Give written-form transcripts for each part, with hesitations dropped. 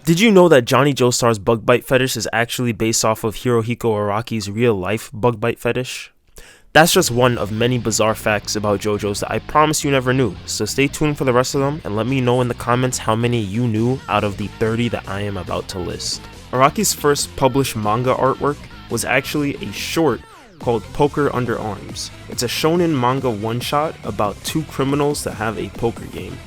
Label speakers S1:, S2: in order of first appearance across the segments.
S1: Did you know that Johnny Joestar's bug bite fetish is actually based off of Hirohiko Araki's real-life bug bite fetish? That's just one of many bizarre facts about JoJo's that I promise you never knew, so stay tuned for the rest of them and let me know in the comments how many you knew out of the 30 that I am about to list. Araki's first published manga artwork was actually a short called Poker Under Arms. It's a shonen manga one-shot about two criminals that have a poker game.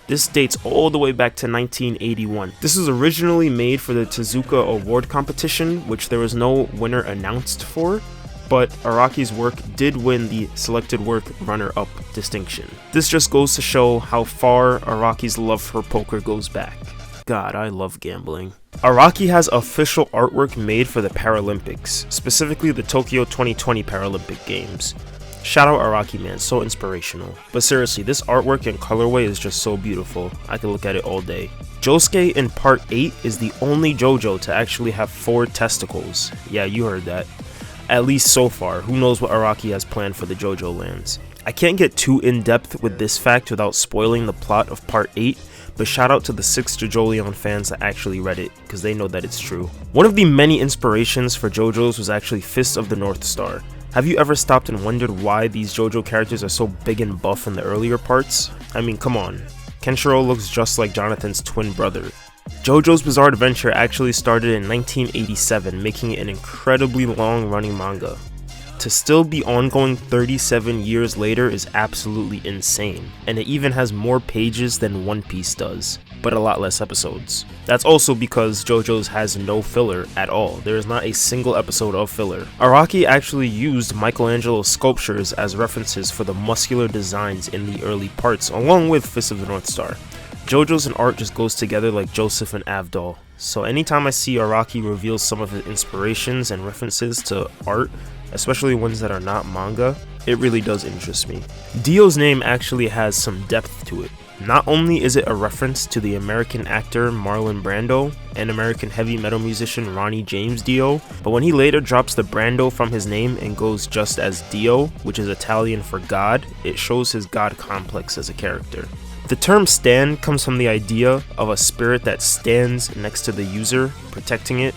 S1: This dates all the way back to 1981. This was originally made for the Tezuka Award competition, which there was no winner announced for, but Araki's work did win the selected work runner-up distinction. This just goes to show how far Araki's love for poker goes back. God, I love gambling. Araki has official artwork made for the Paralympics, specifically the Tokyo 2020 Paralympic Games. Shout out Araki, man, so inspirational. But seriously, this artwork and colorway is just so beautiful. I could look at it all day. Josuke in part 8 is the only JoJo to actually have 4 testicles. Yeah, you heard that. At least so far. Who knows what Araki has planned for the JoJo lands. I can't get too in-depth with this fact without spoiling the plot of part 8, but shout out to the 6 JoJolion fans that actually read it, because they know that it's true. One of the many inspirations for JoJo's was actually Fist of the North Star. Have you ever stopped and wondered why these JoJo characters are so big and buff in the earlier parts? I mean, come on. Kenshiro looks just like Jonathan's twin brother. JoJo's Bizarre Adventure actually started in 1987, making it an incredibly long-running manga. To still be ongoing 37 years later is absolutely insane, and it even has more pages than One Piece does, but a lot less episodes. That's also because JoJo's has no filler at all. There is not a single episode of filler. Araki actually used Michelangelo's sculptures as references for the muscular designs in the early parts, along with Fist of the North Star. JoJo's and art just goes together like Joseph and Avdol. So anytime I see Araki reveal some of his inspirations and references to art, especially ones that are not manga, it really does interest me. Dio's name actually has some depth to it. Not only is it a reference to the American actor Marlon Brando and American heavy metal musician Ronnie James Dio, but when he later drops the Brando from his name and goes just as Dio, which is Italian for God, it shows his God complex as a character. The term stand comes from the idea of a spirit that stands next to the user, protecting it,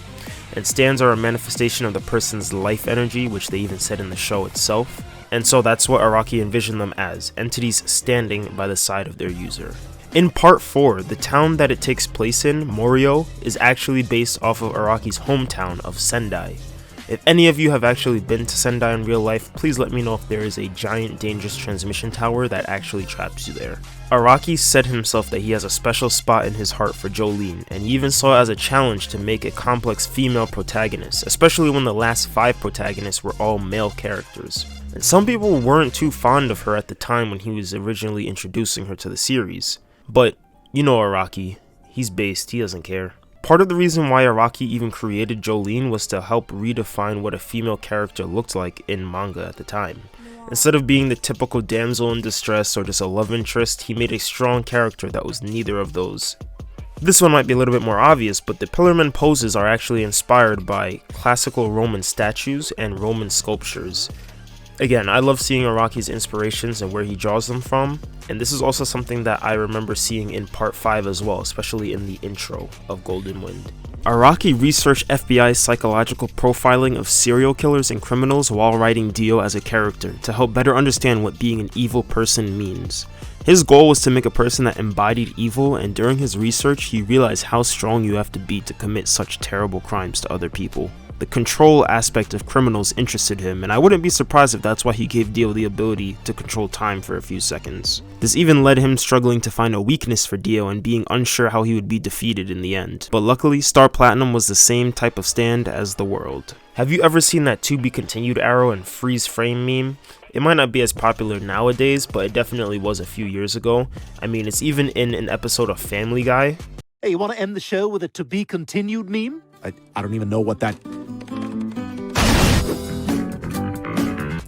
S1: and stands are a manifestation of the person's life energy, which they even said in the show itself. And so that's what Araki envisioned them as, entities standing by the side of their user. In part 4, the town that it takes place in, Morio, is actually based off of Araki's hometown of Sendai. If any of you have actually been to Sendai in real life, please let me know if there is a giant dangerous transmission tower that actually traps you there. Araki said himself that he has a special spot in his heart for Jolyne, and he even saw it as a challenge to make a complex female protagonist, especially when the last 5 protagonists were all male characters. And some people weren't too fond of her at the time when he was originally introducing her to the series. But, you know Araki, he's based, he doesn't care. Part of the reason why Araki even created Jolyne was to help redefine what a female character looked like in manga at the time. Instead of being the typical damsel in distress or just a love interest, he made a strong character that was neither of those. This one might be a little bit more obvious, but the Pillarman poses are actually inspired by classical Roman statues and Roman sculptures. Again, I love seeing Araki's inspirations and where he draws them from, and this is also something that I remember seeing in part 5 as well, especially in the intro of Golden Wind. Araki researched FBI's psychological profiling of serial killers and criminals while writing Dio as a character to help better understand what being an evil person means. His goal was to make a person that embodied evil, and during his research he realized how strong you have to be to commit such terrible crimes to other people. The control aspect of criminals interested him, and I wouldn't be surprised if that's why he gave Dio the ability to control time for a few seconds. This even led him struggling to find a weakness for Dio and being unsure how he would be defeated in the end. But luckily, Star Platinum was the same type of stand as the world. Have you ever seen that to be continued arrow and freeze frame meme? It might not be as popular nowadays, but it definitely was a few years ago. I mean, it's even in an episode of Family Guy.
S2: Hey, you want to end the show with a to be continued meme? I don't even know what that...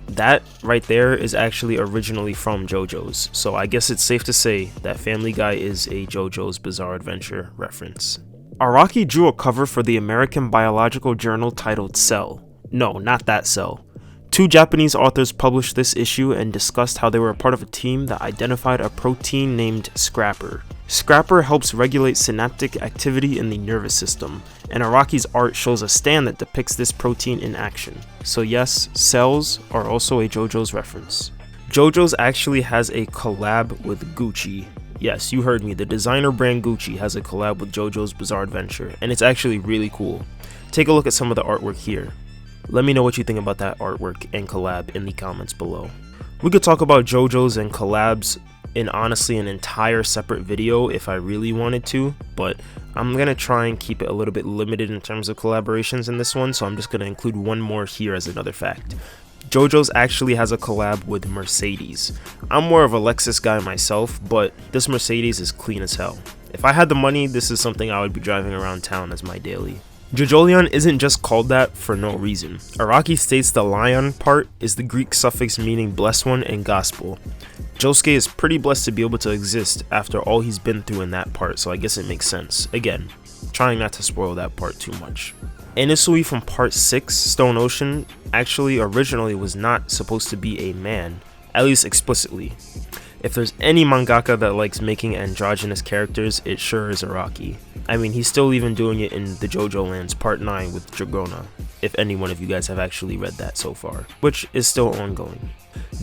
S1: That right there is actually originally from JoJo's, so I guess it's safe to say that Family Guy is a JoJo's Bizarre Adventure reference. Araki drew a cover for the American biological journal titled Cell. No, not that cell. 2 Japanese authors published this issue and discussed how they were a part of a team that identified a protein named Scrapper. Scrapper helps regulate synaptic activity in the nervous system, and Araki's art shows a stand that depicts this protein in action. So yes, cells are also a JoJo's reference. JoJo's actually has a collab with Gucci. Yes, you heard me, the designer brand Gucci has a collab with JoJo's Bizarre Adventure, and it's actually really cool. Take a look at some of the artwork here. Let me know what you think about that artwork and collab in the comments below. We could talk about JoJo's and collabs in honestly an entire separate video if I really wanted to, but I'm gonna try and keep it a little bit limited in terms of collaborations in this one, so I'm just gonna include one more here as another fact. JoJo's actually has a collab with Mercedes. I'm more of a Lexus guy myself, but this Mercedes is clean as hell. If I had the money, this is something I would be driving around town as my daily. JoJolion isn't just called that for no reason. Araki states the lion part is the Greek suffix meaning blessed one and gospel. Josuke is pretty blessed to be able to exist after all he's been through in that part, so I guess it makes sense. Again, trying not to spoil that part too much. Inusui from part 6, Stone Ocean, actually originally was not supposed to be a man, at least explicitly. If there's any mangaka that likes making androgynous characters, it sure is Araki. I mean, he's still even doing it in the JoJo Lands Part 9 with Dragona, if any one of you guys have actually read that so far, which is still ongoing.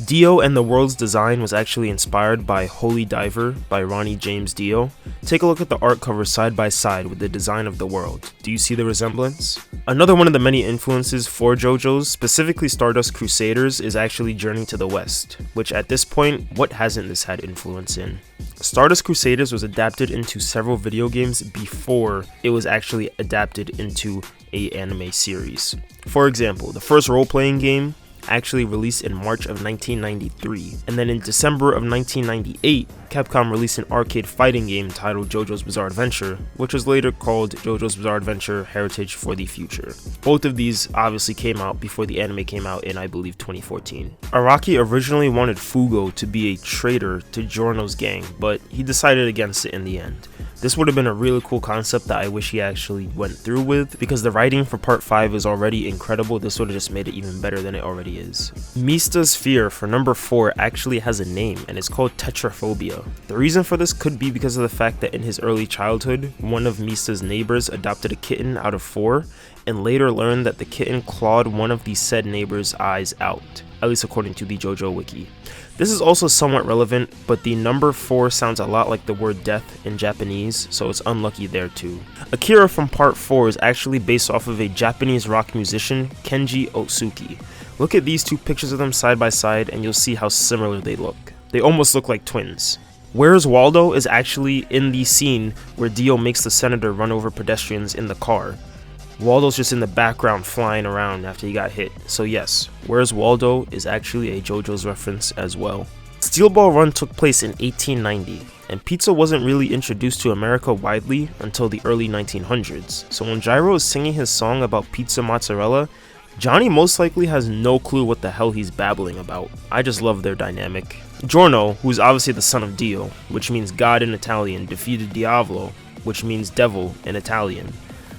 S1: Dio and the world's design was actually inspired by Holy Diver by Ronnie James Dio. Take a look at the art cover side by side with the design of the world. Do you see the resemblance? Another one of the many influences for JoJo's, specifically Stardust Crusaders, is actually Journey to the West, which at this point, what hasn't this had influence in? Stardust Crusaders was adapted into several video games before it was actually adapted into an anime series. For example, the first role-playing game actually released in March of 1993, and then in December of 1998, Capcom released an arcade fighting game titled JoJo's Bizarre Adventure, which was later called JoJo's Bizarre Adventure Heritage for the Future. Both of these obviously came out before the anime came out in, I believe, 2014. Araki originally wanted Fugo to be a traitor to Giorno's gang, but he decided against it in the end. This would have been a really cool concept that I wish he actually went through with, because the writing for part 5 is already incredible. This would have just made it even better than it already is. Mista's fear for number 4 actually has a name, and it's called tetraphobia. The reason for this could be because of the fact that in his early childhood, one of Mista's neighbors adopted a kitten out of 4, and later learned that the kitten clawed one of the said neighbor's eyes out, at least according to the JoJo wiki. This is also somewhat relevant, but the number 4 sounds a lot like the word death in Japanese, so it's unlucky there too. Akira from part 4 is actually based off of a Japanese rock musician, Kenji Otsuki. Look at these 2 pictures of them side by side and you'll see how similar they look. They almost look like twins. Where's Waldo is actually in the scene where Dio makes the senator run over pedestrians in the car. Waldo's just in the background flying around after he got hit. So yes, Where's Waldo is actually a JoJo's reference as well. Steel Ball Run took place in 1890, and pizza wasn't really introduced to America widely until the early 1900s. So when Gyro is singing his song about pizza mozzarella, Johnny most likely has no clue what the hell he's babbling about. I just love their dynamic. Giorno, who's obviously the son of Dio, which means God in Italian, defeated Diavolo, which means devil in Italian.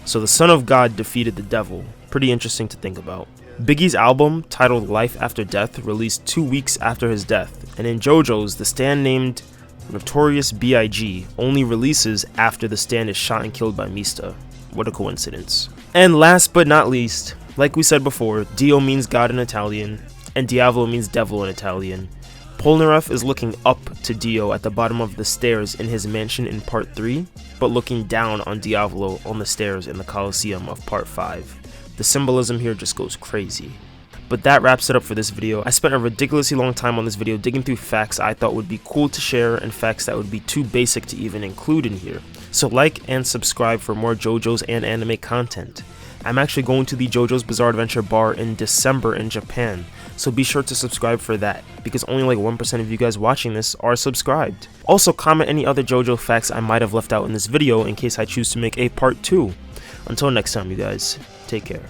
S1: So the son of God defeated the devil. Pretty interesting to think about. Biggie's album, titled Life After Death, released 2 weeks after his death, and in JoJo's, the stand named Notorious B.I.G. only releases after the stand is shot and killed by Mista. What a coincidence. And last but not least, like we said before, Dio means God in Italian, and Diavolo means devil in Italian. Polnareff is looking up to Dio at the bottom of the stairs in his mansion in part 3, but looking down on Diavolo on the stairs in the Colosseum of part 5. The symbolism here just goes crazy. But that wraps it up for this video. I spent a ridiculously long time on this video digging through facts I thought would be cool to share and facts that would be too basic to even include in here. So like and subscribe for more JoJo's and anime content. I'm actually going to the JoJo's Bizarre Adventure bar in December in Japan, so be sure to subscribe for that, because only like 1% of you guys watching this are subscribed. Also comment any other JoJo facts I might have left out in this video in case I choose to make a part 2. Until next time you guys, take care.